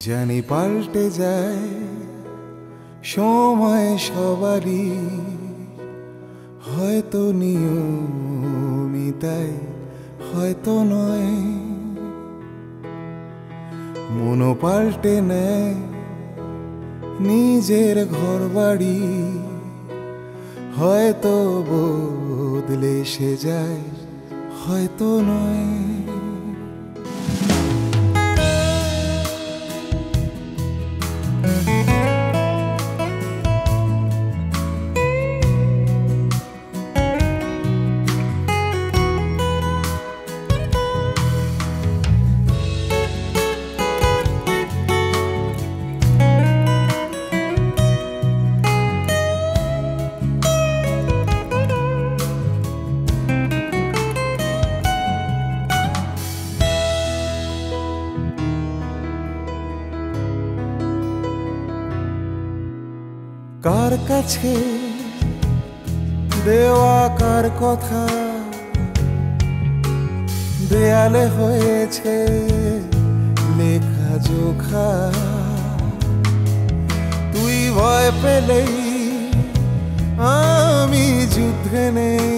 জানি পাল্টে যায় সময় সবারই, হয়তো নিয়মিতাই হয়তো নয়। মনও পাল্টে নেয় নিজের ঘর বাড়ি, হয়তো বদলে সে যায় হয়তো নয়। কার কাছে দেওয়া কার কথা দেয়ালে হয়েছে লেখা জোখা। তুই ভয় পেলেই আমি যুদ্ধে নেই,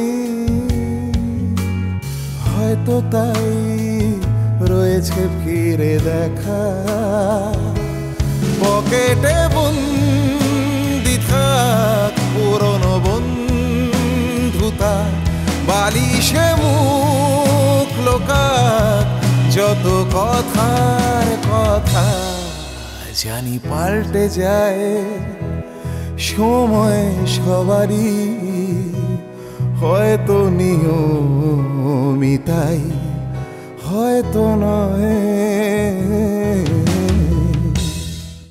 হয়তো তাই রয়েছে ফিরে দেখা। পকেটে থাক পুরনো বন্ধুতা, বালিশে মুখ লোকাক যত কথার কথা। জানি পাল্টে যায় সময় সবারই, হয়তো নিয়মিতাই হয়তো নয়।